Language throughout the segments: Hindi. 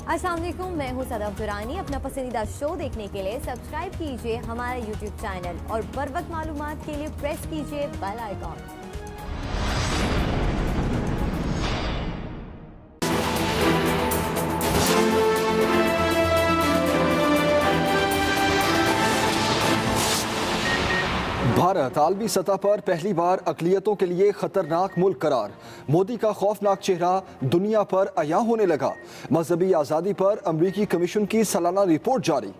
अस्सलाम वालेकुम, मैं हूं सदफ दुरानी। अपना पसंदीदा शो देखने के लिए सब्सक्राइब कीजिए हमारा यूट्यूब चैनल और बर वक्त मालूमात के लिए प्रेस कीजिए बेल आइकॉन। भारत आलमी सतह पर पहली बार अक़लियतों के लिए खतरनाक मुल्क करार। मोदी का खौफनाक चेहरा दुनिया पर अया होने लगा। मजहबी आज़ादी पर अमरीकी कमीशन की सालाना रिपोर्ट जारी।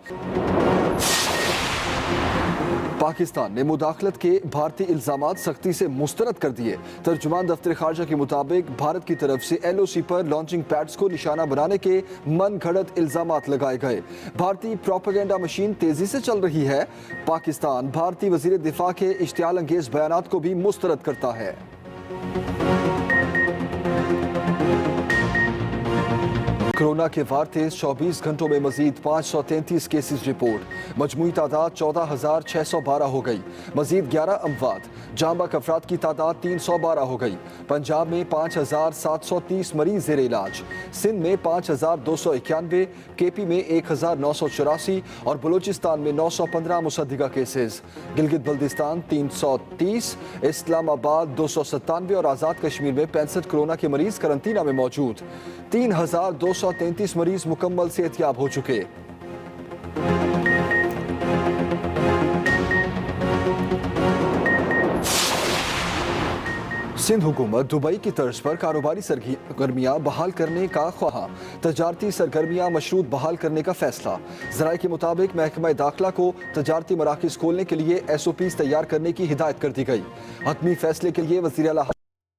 पाकिस्तान ने मुदाखलत के भारतीय इल्जामात सख्ती से मुस्तरद कर दिए। तर्जुमान दफ्तर खारजा के मुताबिक भारत की तरफ से LOC पर लॉन्चिंग पैड्स को निशाना बनाने के मन घड़त इल्जामात लगाए गए। भारतीय प्रोपेगेंडा मशीन तेजी से चल रही है। पाकिस्तान भारतीय वजीर दिफा के इश्तियाल अंगेज बयानात को भी मुस्तरद करता है। कोरोना के वार थे 24 घंटों में मजीद 533 केसेस रिपोर्ट। मजमूई तादाद 14,612 हो गई। मजीद 11 अमवात। जांबाक अफराद की तादाद 312 हो गई। पंजाब में 5,730 मरीज ज़ेर इलाज। सिंध में 5,291, KP में 1,984 और बलूचिस्तान में 915 मुसद्दिका केसेस। गिलगित बल्दिस्तान 330, इस्लामाबाद 297 और आज़ाद कश्मीर में 65 कोरोना के मरीज करंतना में मौजूद। 3,233 मरीज मुकम्मल सेहतयाब हो चुके। सिंध हुकूमत दुबई की तर्ज पर कारोबारी सरगर्मियां बहाल करने का ख्वाहा। तजारती सरगर्मियां मशरूत बहाल करने का फैसला। ज़राए के मुताबिक महकमा दाखिला को तजारती मराकज़ खोलने के लिए SOPs तैयार करने की हिदायत कर दी गई। हतमी फैसले के लिए वज़ीर आला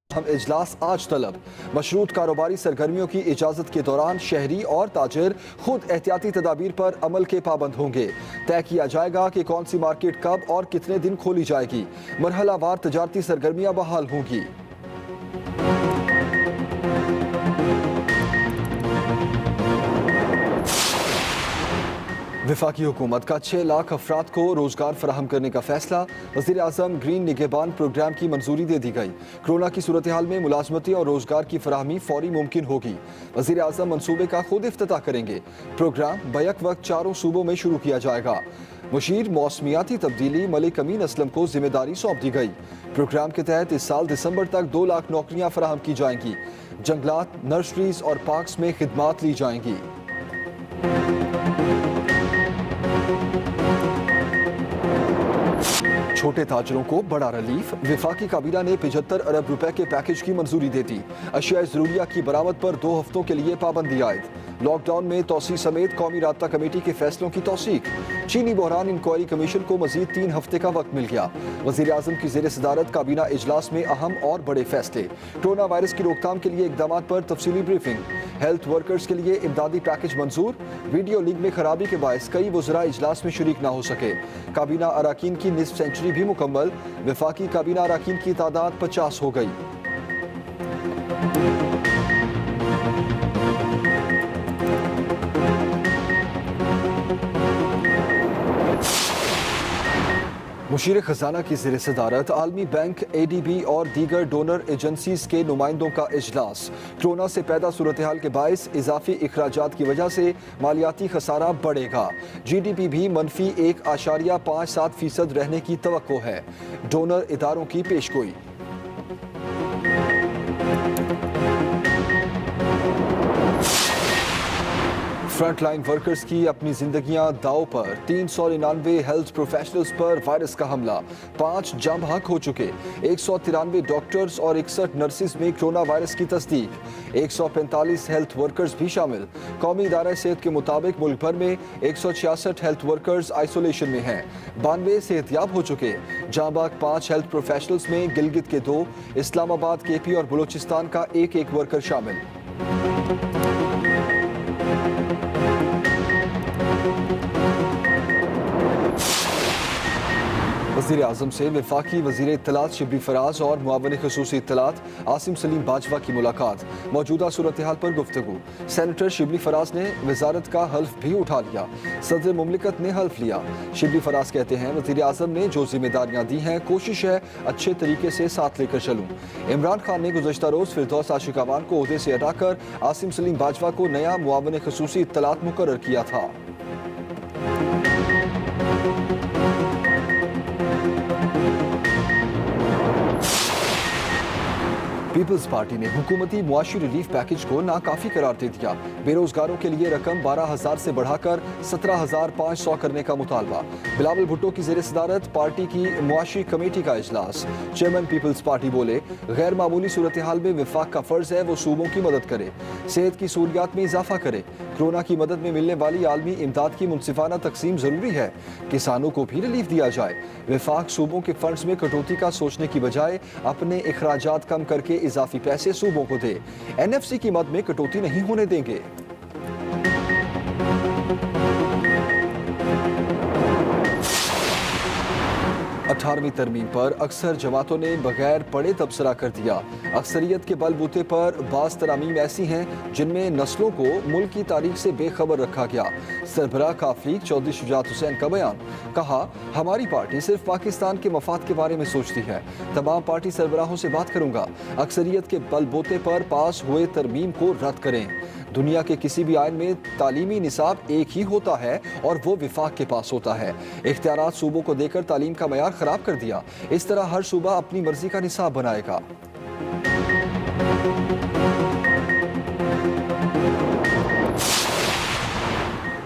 हम इजलास आज तलब। मशरूत कारोबारी सरगर्मियों की इजाजत के दौरान शहरी और ताजिर खुद एहतियाती तदाबीर पर अमल के पाबंद होंगे। तय किया जाएगा कि कौन सी मार्केट कब और कितने दिन खोली जाएगी। मरहलावार तजारती सरगर्मियां बहाल होंगी। वफाकी हुकूमत का 6 लाख अफराद को रोजगार फराहम करने का फैसला। वज़ीर आज़म ग्रीन निगहबान प्रोग्राम की मंजूरी दे दी गई। कोरोना की सूरत हाल में मुलाजमती और रोजगार की फराहमी फौरी मुमकिन होगी। वज़ीर आज़म मनसूबे का खुद इफ्तिताह करेंगे। प्रोग्राम बैक वक्त 4 सूबों में शुरू किया जाएगा। मुशीर मौसमियाती तब्दीली मलिक अमीन असलम को जिम्मेदारी सौंप दी गई। प्रोग्राम के तहत इस साल दिसंबर तक 2 लाख नौकरियां फराहम की जाएंगी। जंगलात, नर्सरीज और पार्क्स में खिदमात ली जाएंगी। छोटे ताजरों को बड़ा रिलीफ। वफाकी काबीना ने 75 अरब रुपए के पैकेज की मंजूरी दे दी। अशिया ज़रूरिया की बरामद पर 2 हफ्तों के लिए पाबंदी आयद। लॉकडाउन में तोसी समेत कौमी राब्ता कमेटी के फैसलों की तौसीक। चीनी बहरान इंक्वायरी कमीशन को मजीद 3 हफ्ते का वक्त मिल गया। वज़ीर आज़म की ज़ेर सदारत काबीना इजलास में अहम और बड़े फैसले। कोरोना वायरस की रोकथाम के लिए इकदाम पर तफसीली ब्रीफिंग। हेल्थ वर्कर्स के लिए इमदादी पैकेज मंजूर। वीडियो लिंक में खराबी के बायस कई वज़रा इजलास में शरीक न हो सके। काबीना अराकीन की निस्फ सेंचुरी भी मुकम्मल। वफाकी काबीना अराकीन की तादाद 50 हो गई। मुशीर खजाना की ज़ेर सदारत आलमी बैंक, ADB और दीगर डोनर एजेंसीज के नुमाइंदों का इजलास। कोरोना से पैदा सूरत हाल के बायस इजाफी अखराजात की वजह से मालियाती खसारा बढ़ेगा। GDP भी मनफी 1.57% रहने की तवक्को है। डोनर इदारों की पेशगोई। फ्रंट लाइन वर्कर्स की अपनी जिंदगियां दाव पर। 399 हेल्थ प्रोफेशनल्स पर वायरस का हमला। 5 जाम हक हो चुके। 193 डॉक्टर्स और 61 नर्सिस में कोरोना वायरस की तस्दीक। 145 हेल्थ वर्कर्स भी शामिल। कौमी इदारा सेहत के मुताबिक मुल्क भर में 166 हेल्थ वर्कर्स आइसोलेशन में हैं। 92 सेहतयाब हो चुके। जांबाग 5 हेल्थ प्रोफेशनल्स में गिलगित के 2, इस्लामाबाद, KP और बलूचिस्तान का 1 वर्कर शामिल। वज़ीर आज़म से वफाकी वज़ीर इत्तलात शिबली फराज और मुआवन ख़ुसूसी इत्तलात आसिम सलीम बाजवा की मुलाकात, मौजूदा सूरत हाल पर गुफ्तगू। सेनेटर शिबली फराज ने वजारत का हल्फ भी उठा लिया, सदर मुमलिकत ने हल्फ लिया। शिबली फराज कहते हैं वज़ीर आज़म ने जो जिम्मेदारियाँ दी हैं कोशिश है अच्छे तरीके से साथ लेकर चलूँ। इमरान खान ने गुज़श्ता रोज़ फिरदौस आशिकावान को ओहदे से हटाकर आसिम सलीम बाजवा को नया मुआवन ख़ुसूसी इत्तलात मुकर्रर किया था। पीपल्स पार्टी ने हुकूमती मुआशी रिलीफ पैकेज को नाकाफी करार दे दिया। बेरोजगारों के लिए रकम 12,000 से बढ़ाकर 17,500 करने का मुतालबा। बिलावल भुट्टो की जेर सदारत पार्टी की मुआशी कमेटी का इजलास। चेयरमैन पीपल्स पार्टी बोले गैर मामूली सूरत हाल में विफाक का फर्ज है वो सूबों की मदद करे, सेहत की सहूलियात में इजाफा करे। कोरोना की मदद में मिलने वाली आलमी इमदाद की मुनसिफाना तकसीम जरूरी है, किसानों को भी रिलीफ दिया जाए। विफाक सूबों के फंड्स में कटौती का सोचने की बजाय अपने इखराजात कम करके इजाफी पैसे सूबों को दे। एनएफसी की मद में कटौती नहीं होने देंगे। 18वीं तरमीम पर अक्सर जमातों ने बगैर पढ़े तबसरा कर दिया। अक्सरियत के बलबूते पर बाज़ तरामीम ऐसी हैं जिनमें नस्लों को मुल्क की तारीख से बेखबर रखा गया। सरबराह काफलीग चौधरी शुजात हुसैन का बयान, कहा हमारी पार्टी सिर्फ पाकिस्तान के मफाद के बारे में सोचती है। तमाम पार्टी सरबराहों से बात करूंगा, अक्सरियत के बलबूते पर पास हुए तरमीम को रद्द करें। दुनिया के किसी भी आइन में तालीमी निसाब एक ही होता है और वो विफाक के पास होता है। इख्तियारात सूबों को देकर तालीम का मयार खराब कर दिया। इस तरह हर सूबा अपनी मर्जी का निसाब बनाएगा।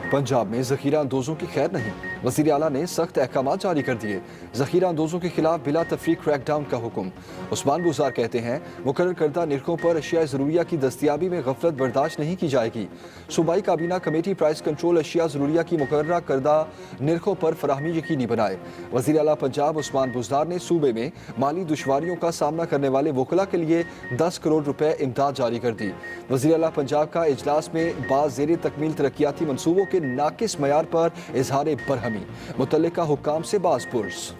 पंजाब में जखीरा अंदोजों की खैर नहीं, वज़ीर आला ने सख्त अहकाम जारी कर दिए। जखीरा अंदोजों के खिलाफ बिला तफरीक क्रैकडाउन का हुक्म। उस्मान बुज़ार कहते हैं मुकर्रर करदा निरखों पर अशिया ज़रूरिया की दस्तियाबी में गफलत बर्दाश्त नहीं की जाएगी। सूबाई काबीना कमेटी प्राइस कंट्रोल अशिया ज़रूरिया की मुकर्रर करदा निरखों पर फराहमी यकीनी बनाए। वज़ीर आला पंजाब उस्मान बुज़ार ने सूबे में माली दुश्वारियों का सामना करने वाले वकला के लिए 10 करोड़ रुपए इमदाद जारी कर दी। वज़ीर आला पंजाब का इजलास में बाज़ेर तकमील तरक्याती मनसूबों के नाकिस मयार पर इजहार बरहमी, मुतल्लिका हुक्काम से बाज़पुर्स।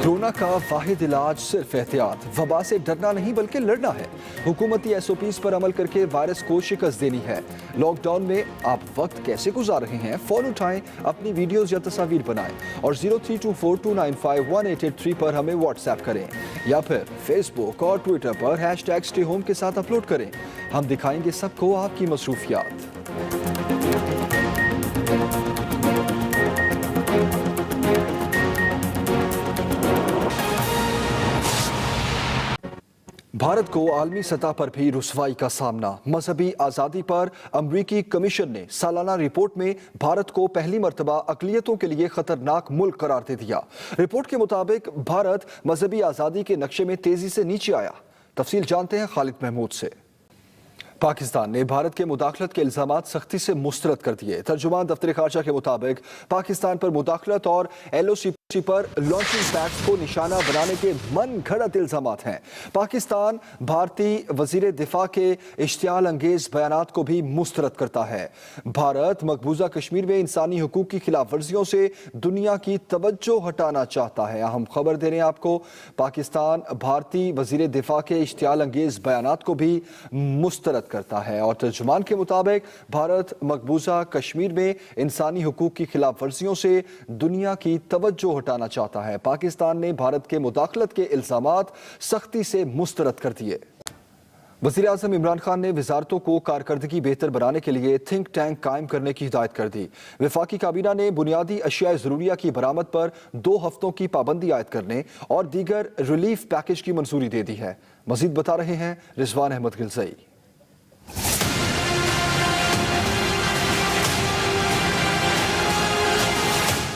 कोरोना का वाहिद इलाज सिर्फ एहतियात, वबा से डरना नहीं बल्कि लड़ना है। हुकूमती SOPs पर अमल करके वायरस को शिकस्त देनी है। लॉकडाउन में आप वक्त कैसे गुजार रहे हैं, फोन उठाएं, अपनी वीडियोस या तस्वीर बनाएं और 0324295183 पर हमें व्हाट्सएप करें या फिर फेसबुक और ट्विटर पर #StayHome के साथ अपलोड करें। हम दिखाएंगे सबको आपकी मसरूफियात। भारत को आलमी सतह पर भी रुसवाई का सामना। मजहबी आज़ादी पर अमरीकी कमीशन ने सालाना रिपोर्ट में भारत को पहली मर्तबा अक़लियतों के लिए खतरनाक मुल्क करार दे दिया। रिपोर्ट के मुताबिक भारत मजहबी आज़ादी के नक्शे में तेजी से नीचे आया। तफसील जानते हैं खालिद महमूद से। पाकिस्तान ने भारत के मुदाखलत के इल्जामात सख्ती से मुस्तरद कर दिए। तर्जुमान दफ्तर खारजा के मुताबिक पाकिस्तान पर मुदाखलत और LOC पर लॉन्चिंग पैड्स को निशाना बनाने के मन घड़त इल्जामात हैं। पाकिस्तान भारतीय वजीर दिफा के इश्तियाल अंगेज बयानात को भी मुस्तरद करता है। भारत मकबूजा कश्मीर में इंसानी हुकूक की खिलाफ वर्जियों से दुनिया की तवज्जो हटाना चाहता है। अहम खबर दे रहे हैं आपको, पाकिस्तान भारतीय वजीर दिफा के इश्तियाल अंगेज बयानात को भी मुस्तरद करता है और तर्जुमान के मुताबिक भारत मकबूजा कश्मीर में इंसानी हुकूक की खिलाफ वर्जियों से दुनिया की तवज्जो हटाना चाहता है। पाकिस्तान ने भारत के मुदाखलत के इल्जामात सख्ती से मुस्तरद कर दिए। वज़ीर आज़म इमरान खान ने वज़ारतों को कारकर्दगी बेहतर बनाने के लिए थिंक टैंक कायम करने की हिदायत कर दी। वफाकी काबीना ने बुनियादी अशिया ज़रूरिया की बरामद पर 2 हफ्तों की पाबंदी आयद करने और दीगर रिलीफ पैकेज की मंजूरी दे दी है। मजीद बता रहे हैं रिजवान अहमद गिलज़ई।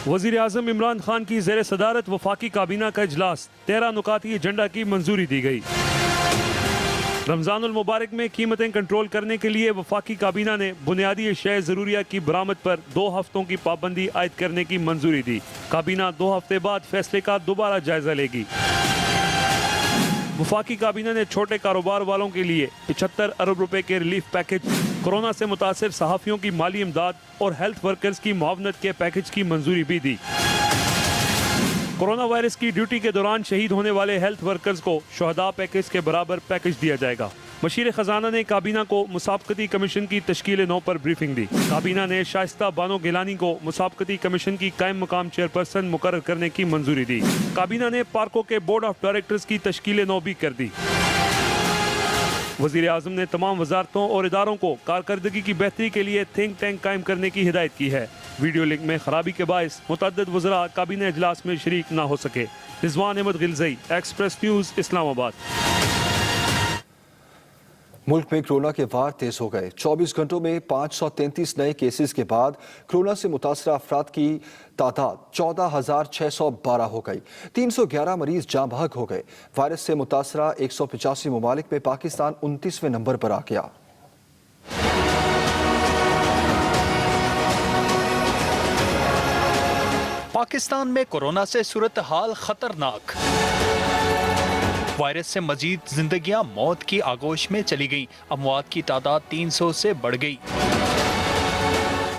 वज़ीर आज़म इमरान खान की ज़ेर सदारत वफाकी काबीना का इजलास, 13 नुकाती एजेंडा की मंजूरी दी गई। रमज़ानुल मुबारक में कीमतें कंट्रोल करने के लिए वफाकी काबीना ने बुनियादी अशिया ज़रूरिया की बरामद पर 2 हफ्तों की पाबंदी आयद करने की मंजूरी दी। काबीना 2 हफ्ते बाद फैसले का दोबारा जायजा लेगी। वफाकी काबीना ने छोटे कारोबार वालों के लिए 75 अरब रुपए के रिलीफ पैकेज, कोरोना से मुतासिर सहाफियों की माली इमदाद और हेल्थ वर्कर्स की मुआवनत के पैकेज की मंजूरी भी दी। कोरोना वायरस की ड्यूटी के दौरान शहीद होने वाले हेल्थ वर्कर्स को शहदा पैकेज के बराबर पैकेज दिया जाएगा। मशीर खजाना ने काबीना को मुसाबकती कमीशन की तश्कील नौ पर ब्रीफिंग दी। काबीना ने शाइस्ता बानो गिलानी को मुसाबकती कमीशन की कायम मकाम चेयरपर्सन मुकर्रर करने की मंजूरी दी। काबीना ने पार्कों के बोर्ड ऑफ डायरेक्टर्स की तश्कील नौ भी कर दी। वज़ीर आज़म ने तमाम वजारतों और इदारों को कारकर्दगी की बेहतरी के लिए थिंक टैंक कायम करने की हिदायत की है। वीडियो लिंक में खराबी के बायस मुतअद्दिद वज़रा काबीना इजलास में शरीक न हो सके। Rizwan Ahmed Gilzai, Express News, Islamabad. मुल्क में कोरोना के वार तेज हो गए। 24 घंटों में 533 नए केसेस के बाद कोरोना से मुतासर अफराद की तादाद 14,612 हो गई। 311 मरीज जाँ बहक हो गए। वायरस से मुतासरा 185 ममालिक में पाकिस्तान 29वें नंबर पर आ गया। पाकिस्तान में कोरोना से सूरत हाल खतरनाक। वायरस से मजीद जिंदगियां मौत की आगोश में चली गईं। अमवात की तादाद 300 से बढ़ गई।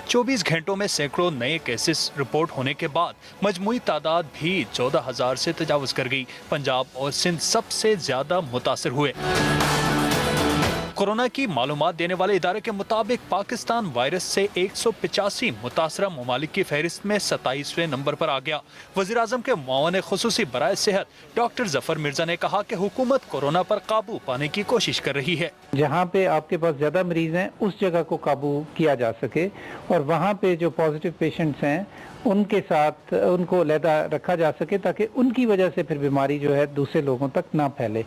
24 घंटों में सैकड़ों नए केसेस रिपोर्ट होने के बाद मजमूई तादाद भी 14,000 से तजावुज कर गई। पंजाब और सिंध सबसे ज्यादा मुतासर हुए। कोरोना की मालूमात देने वाले इदारे के मुताबिक पाकिस्तान वायरस से 185 मुतासरा ममालिक की फहरिस्त में 27वें नंबर पर आ गया। वज़ीर आज़म के मुआवन खुसूसी बराए सेहत डॉक्टर जफर मिर्जा ने कहा कि हुकूमत कोरोना पर काबू पाने की कोशिश कर रही है। जहाँ पे आपके पास ज्यादा मरीज हैं उस जगह को काबू किया जा सके और वहाँ पे जो पॉजिटिव पेशेंट्स हैं उनके साथ उनको अलहदा रखा जा सके ताकि उनकी वजह से फिर बीमारी जो है दूसरे लोगों तक ना फैले।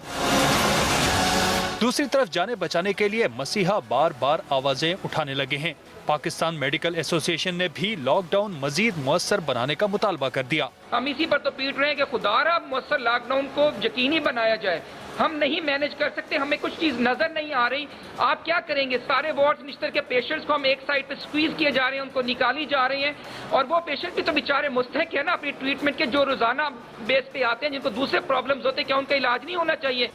दूसरी तरफ जाने बचाने के लिए मसीहा बार बार आवाजें उठाने लगे हैं। पाकिस्तान मेडिकल एसोसिएशन ने भी लॉकडाउन मजीद मुअस्सर बनाने का मुतालबा कर दिया। हम इसी पर तो पीट रहे हैं कि खुदारा मुअस्सर लॉकडाउन को यकीनी बनाया जाए। हम नहीं मैनेज कर सकते, हमें कुछ चीज नजर नहीं आ रही। आप क्या करेंगे? सारे वार्ड निश्तर के पेशेंट्स को हम एक साइड पे स्क्वीज किए जा रहे हैं, उनको निकाली जा रही हैं और वो पेशेंट भी तो बेचारे मुस्तहक है ना अपनी ट्रीटमेंट के, जो रोजाना बेस पे आते हैं, जिनको दूसरे प्रॉब्लम्स होते हैं, क्या उनका इलाज नहीं होना चाहिए?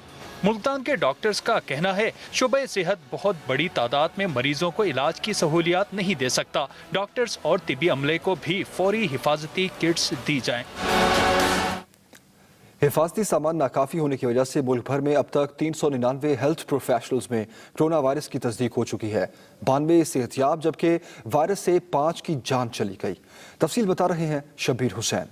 मुल्तान के डॉक्टर्स का कहना है शुबे सेहत बहुत बड़ी तादाद में मरीजों को इलाज की सहूलियात नहीं दे सकता। डॉक्टर्स और तिबी अमले को भी फौरी हिफाजती किट्स दी जाएं। हिफाजती सामान नाकाफी होने की वजह से मुल्क भर में अब तक 399 हेल्थ प्रोफेशनल्स में कोरोना वायरस की तस्दीक हो चुकी है। 92 सेहतियाब, जबकि वायरस से 5 की जान चली गई। तफसील बता रहे हैं शब्बीर हुसैन।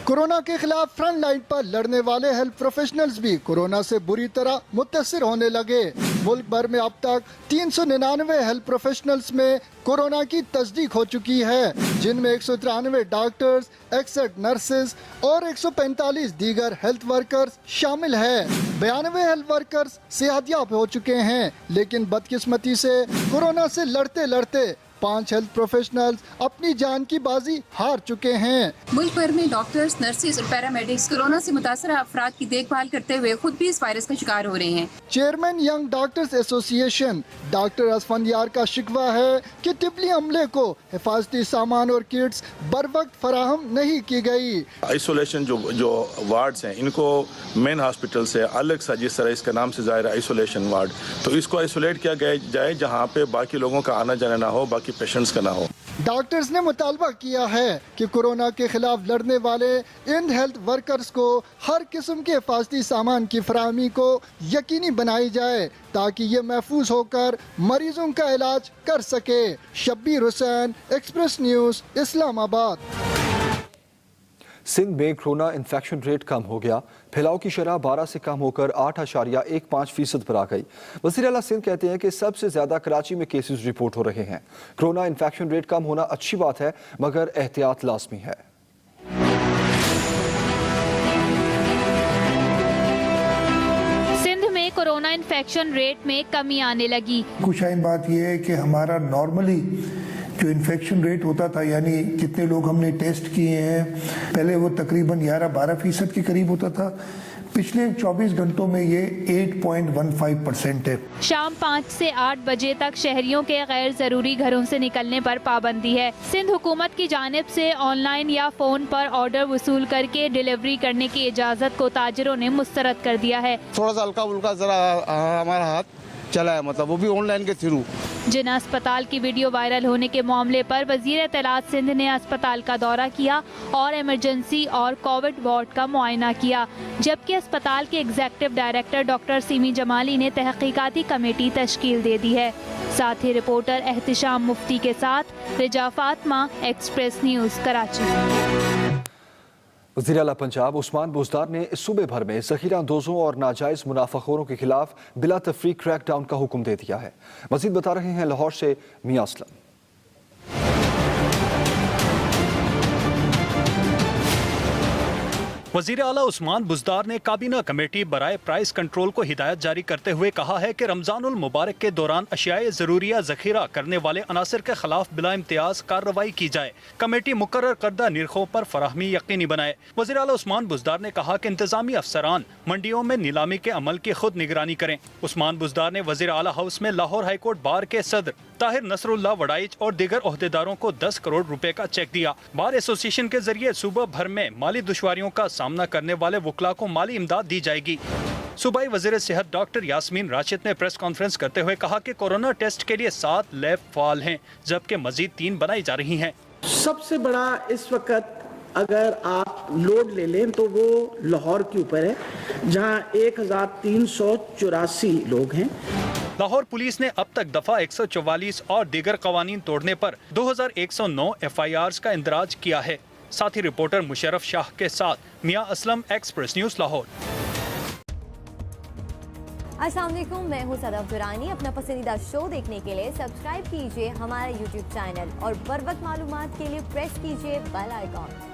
कोरोना के खिलाफ फ्रंट लाइन पर लड़ने वाले हेल्थ प्रोफेशनल्स भी कोरोना से बुरी तरह मुतासिर होने लगे। मुल्क भर में अब तक 399 हेल्थ प्रोफेशनल्स में कोरोना की तस्दीक हो चुकी है, जिनमें 193 डॉक्टर्स, 61 नर्सेज और 145 दीगर हेल्थ वर्कर्स शामिल है। 92 हेल्थ वर्कर्स सेहतियाब हो चुके हैं, लेकिन बदकिस्मती से कोरोना से लड़ते लड़ते 5 हेल्थ प्रोफेशनल्स अपनी जान की बाजी हार चुके हैं। मुल्क भर में डॉक्टर्स, नर्सेज और पैरामेडिक्स कोरोना से मुतासर अफराद की देखभाल करते हुए खुद भी इस वायरस का शिकार हो रहे हैं। Chairman young doctors association doctor Asfandyar का शिकवा है कि तिबली अमले को हिफाजती सामान और किट्स बर वक्त फराहम नहीं की गई। आइसोलेशन जो वार्ड्स हैं, इनको मेन हॉस्पिटल से अलग सा, जिस तरह इसका नाम से जाहिर है आइसोलेशन वार्ड, तो इसको आइसोलेट किया जाए जहाँ पे बाकी लोगों का आना जाना ना हो, बाकी पेशेंट्स का ना हो। डॉक्टर्स ने मुतालबा किया है कि कोरोना के खिलाफ लड़ने वाले इन हेल्थ वर्कर्स को हर किस्म के हिफाजती सामान की फराहमी को यकीनी बनाई जाए ताकि ये महफूज होकर मरीजों का इलाज कर सके। Shabbir Hussain, Express News, Islamabad. सिंध में कोरोना इन्फेक्शन रेट कम हो गया। फैलाव की शरह 12 से कम होकर 8.15% पर आ गई। वज़ीर आला सिंध कहते हैं कि सबसे ज्यादा कराची में केसेस रिपोर्ट हो रहे हैं। कोरोना इन्फेक्शन रेट कम होना अच्छी बात है, मगर एहतियात लाजमी है। सिंध में कोरोना इन्फेक्शन रेट में कमी आने लगी। खुशाइन बात यह है कि हमारा नॉर्मली जो इन्फेक्शन रेट होता था, यानी जितने लोग हमने टेस्ट किए हैं, पहले वो तकरीबन 11-12% के करीब होता था। पिछले 24 घंटों में ये 8.15% है। शाम 5 से 8 बजे तक शहरियों के गैर जरूरी घरों से निकलने पर पाबंदी है। सिंध हुकूमत की जानिब से ऑनलाइन या फोन पर ऑर्डर वसूल करके डिलीवरी करने की इजाज़त को ताजिरों ने मुस्तरद कर दिया है। थोड़ा सा हल्का फुल्का जरा हमारा हाथ चला है, मतलब वो भी ऑनलाइन के थ्रू। जिना अस्पताल की वीडियो वायरल होने के मामले पर वजीर इत्तलात सिंध ने अस्पताल का दौरा किया और इमरजेंसी और कोविड वार्ड का मुआयना किया, जबकि अस्पताल के executive director doctor semi Jamali ने तहकीकाती कमेटी तश्कील दे दी है। साथ ही रिपोर्टर एहतिशाम मुफ्ती के साथ रिजा फातिमा, एक्सप्रेस न्यूज़, कराची। वज़ीर आला पंजाब उस्मान बुज़दार ने सूबे भर में ज़ख़ीरा अंदोज़ों और नाजायज़ मुनाफ़ाखोरों के खिलाफ बिला तफ़रीक़ क्रैकडाउन का हुक्म दे दिया है। मज़ीद बता रहे हैं लाहौर से मियां असलम। वज़ीर आला उस्मान बुज़दार ने काबीना कमेटी बराए प्राइस कंट्रोल को हिदायत जारी करते हुए कहा है कि रमज़ानुल मुबारक के दौरान अशियाए ज़रूरिया ज़ख़ीरा करने वाले अनासर के खिलाफ बिला इम्तियाज़ कार्रवाई की जाए। कमेटी मुकर्रर करदा निर्खों पर फराहमी यकीनी बनाए। वज़ीर आला उस्मान बुज़दार ने कहा कि इंतज़ामी अफसरान मंडियों में नीलामी के अमल की खुद निगरानी करें। उस्मान बुज़दार ने वज़ीर आला हाउस में लाहौर हाईकोर्ट बार के सदर ताहिर नसरुल्लाह वडाइच और दीगर ओहदेदारों को 10 करोड़ रुपए का चेक दिया। बार एसोसिएशन के जरिए सूबा भर में माली दुश्वारियों का सामना करने वाले वकला को माली इमदाद दी जाएगी। सूबाई वज़ीर सेहत डॉक्टर यास्मीन राशिद ने प्रेस कॉन्फ्रेंस करते हुए कहा कि कोरोना टेस्ट के लिए 7 लैब फाल हैं, जबकि मजीद 3 बनाई जा रही हैं। सबसे बड़ा इस वक्त अगर आप लोड ले लें तो वो लाहौर के ऊपर है, जहां 1384 लोग हैं। लाहौर पुलिस ने अब तक दफा 144 और दीगर कवानीन तोड़ने पर 2109 FIRs का इंदराज किया है। साथ ही रिपोर्टर मुशर्रफ शाह के साथ मियां असलम, एक्सप्रेस न्यूज़, लाहौर। अस्सलाम वालेकुम, मैं हूं सदफ दुरानी। अपना पसंदीदा शो देखने के लिए सब्सक्राइब कीजिए हमारा YouTube चैनल और बर वक्त मालूमात के लिए प्रेस कीजिए बेल आइकॉन।